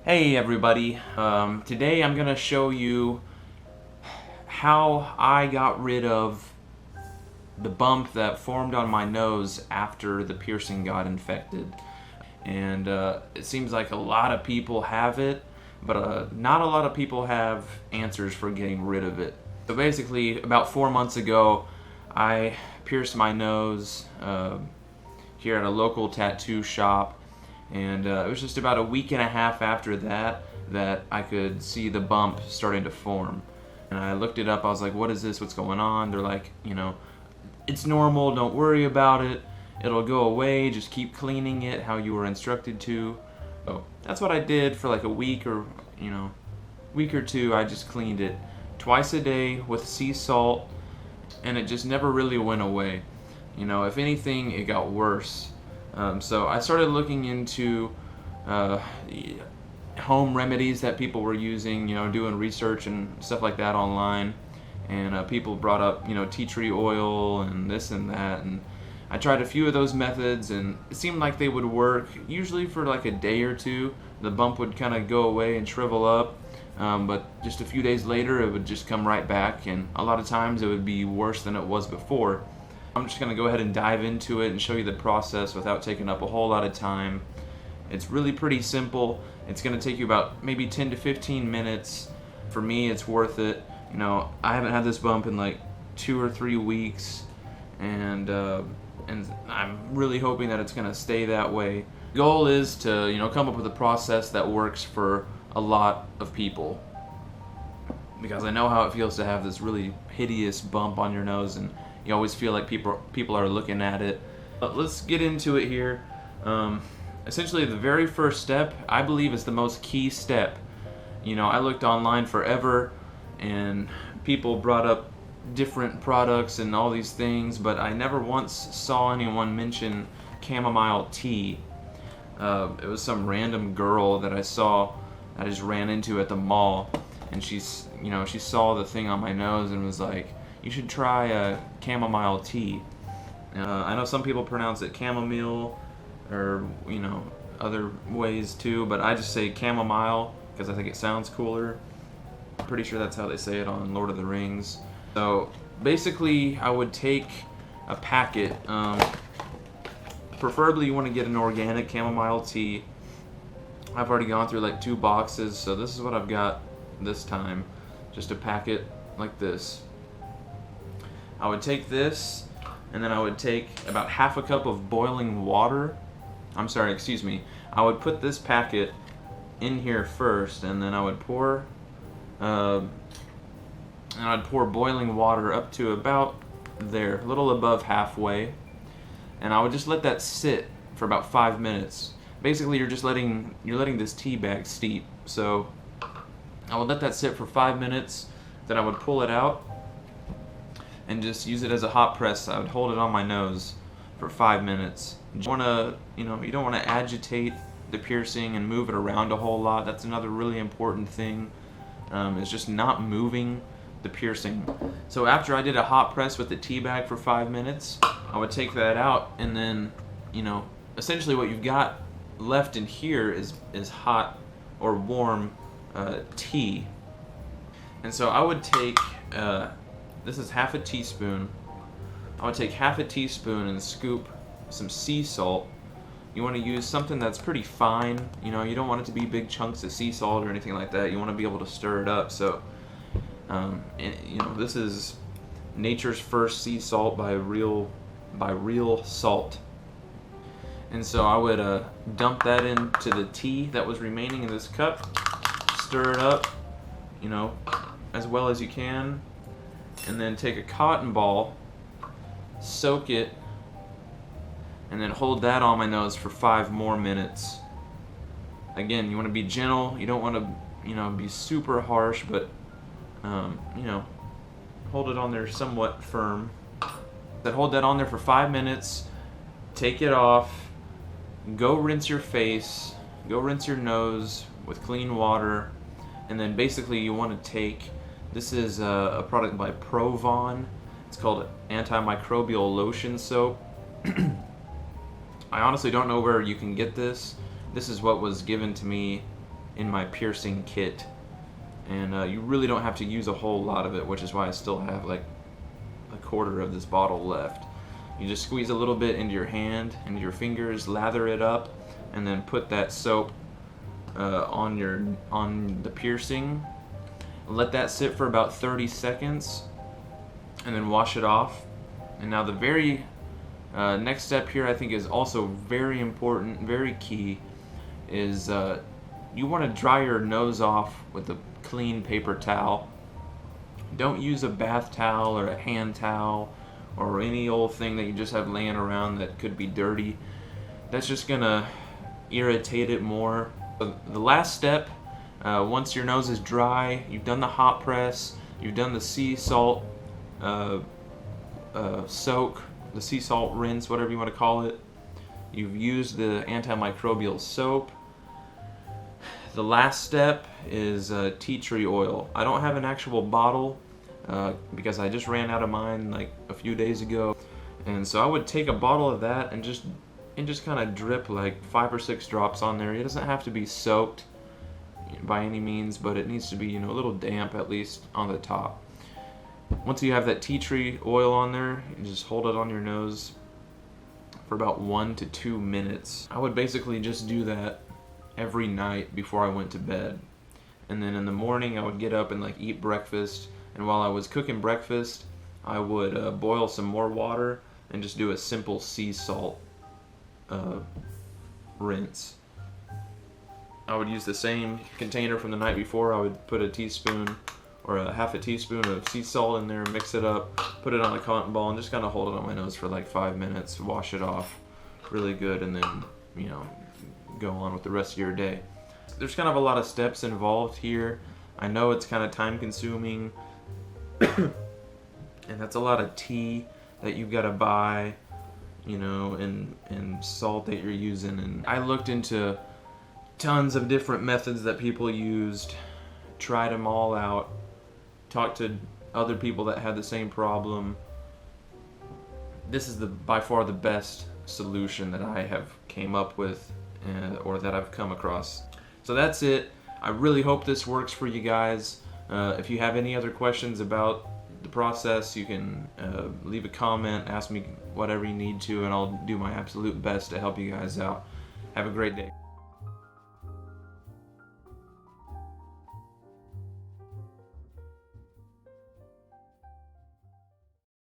Hey everybody, today I'm going to show you how I got rid of the bump that formed on my nose after the piercing got infected. And it seems like a lot of people have it, but not a lot of people have answers for getting rid of it. So basically, about 4 months ago, I pierced my nose here at a local tattoo shop. And it was just about a week and a half after that I could see the bump starting to form. And I looked it up. I was like, what is this? What's going on? They're like, it's normal. Don't worry about it. It'll go away. Just keep cleaning it how you were instructed to. So that's what I did for like a week or two. I just cleaned it twice a day with sea salt, and it just never really went away. If anything, it got worse. So I started looking into home remedies that people were using, doing research and stuff like that online. And people brought up, tea tree oil and this and that. And I tried a few of those methods, and it seemed like they would work. Usually for like a day or two, the bump would kind of go away and shrivel up. But just a few days later, it would just come right back. And a lot of times it would be worse than it was before. I'm just going to go ahead and dive into it and show you the process without taking up a whole lot of time. It's really pretty simple. It's going to take you about maybe 10 to 15 minutes. For me, it's worth it. I haven't had this bump in like 2 or 3 weeks, and I'm really hoping that it's going to stay that way. The goal is to, come up with a process that works for a lot of people, because I know how it feels to have this really hideous bump on your nose, and you always feel like people are looking at it. But let's get into it here. Essentially, the very first step, I believe, is the most key step. I looked online forever, and people brought up different products and all these things, but I never once saw anyone mention chamomile tea. It was some random girl that I just ran into at the mall, and she saw the thing on my nose and was like, you should try a chamomile tea. I know some people pronounce it chamomile, or other ways too, but I just say chamomile because I think it sounds cooler. I'm pretty sure that's how they say it on Lord of the Rings. So basically, I would take a packet. Preferably, you want to get an organic chamomile tea. I've already gone through like 2 boxes, so this is what I've got this time. Just a packet like this. I would take this, and then I would take about half a cup of boiling water. I would put this packet in here first, and then I would pour boiling water up to about there, a little above halfway, and I would just let that sit for about 5 minutes. Basically, you're letting this tea bag steep. So I would let that sit for 5 minutes, then I would pull it out and just use it as a hot press. I would hold it on my nose for 5 minutes. You don't want to agitate the piercing and move it around a whole lot. That's another really important thing. Is just not moving the piercing. So after I did a hot press with the tea bag for 5 minutes, I would take that out, and then essentially what you've got left in here is hot or warm tea. And so I would take this is half a teaspoon. I would take half a teaspoon and scoop some sea salt. You want to use something that's pretty fine. You don't want it to be big chunks of sea salt or anything like that. You want to be able to stir it up. So, this is Nature's First Sea Salt by Real Salt. And so I would dump that into the tea that was remaining in this cup. Stir it up, as well as you can. And then take a cotton ball, soak it, and then hold that on my nose for 5 more minutes. Again, you want to be gentle. You don't want to, be super harsh, but, hold it on there somewhat firm. Then hold that on there for 5 minutes. Take it off. Go rinse your face. Go rinse your nose with clean water. And then basically you want to take, this is a product by Provon. It's called antimicrobial lotion soap. I honestly don't know where you can get this. This is what was given to me in my piercing kit. And you really don't have to use a whole lot of it, which is why I still have like a quarter of this bottle left. You just squeeze a little bit into your hand and your fingers, lather it up, and then put that soap on the piercing. Let that sit for about 30 seconds, and then wash it off. And now the very next step here, I think, is also very important, very key, is you want to dry your nose off with a clean paper towel. Don't use a bath towel or a hand towel or any old thing that you just have laying around that could be dirty. That's just gonna irritate it more. The last step, once your nose is dry, you've done the hot press, you've done the sea salt soak, the sea salt rinse, whatever you want to call it. You've used the antimicrobial soap. The last step is tea tree oil. I don't have an actual bottle because I just ran out of mine like a few days ago, and so I would take a bottle of that and just kind of drip like 5 or 6 drops on there. It doesn't have to be soaked by any means, but it needs to be, a little damp at least on the top. Once you have that tea tree oil on there, you just hold it on your nose for about 1 to 2 minutes. I would basically just do that every night before I went to bed. And then in the morning I would get up and like eat breakfast, and while I was cooking breakfast I would boil some more water and just do a simple sea salt rinse. I would use the same container from the night before. I would put a teaspoon or a half a teaspoon of sea salt in there, mix it up, put it on a cotton ball, and just kind of hold it on my nose for like 5 minutes, wash it off really good, and then, go on with the rest of your day. There's kind of a lot of steps involved here. I know it's kind of time consuming, and that's a lot of tea that you've got to buy, and salt that you're using. And I looked into tons of different methods that people used, tried them all out, talked to other people that had the same problem. This is by far the best solution that I have came up with or that I've come across. So that's it. I really hope this works for you guys. If you have any other questions about the process, you can leave a comment, ask me whatever you need to, and I'll do my absolute best to help you guys out. Have a great day.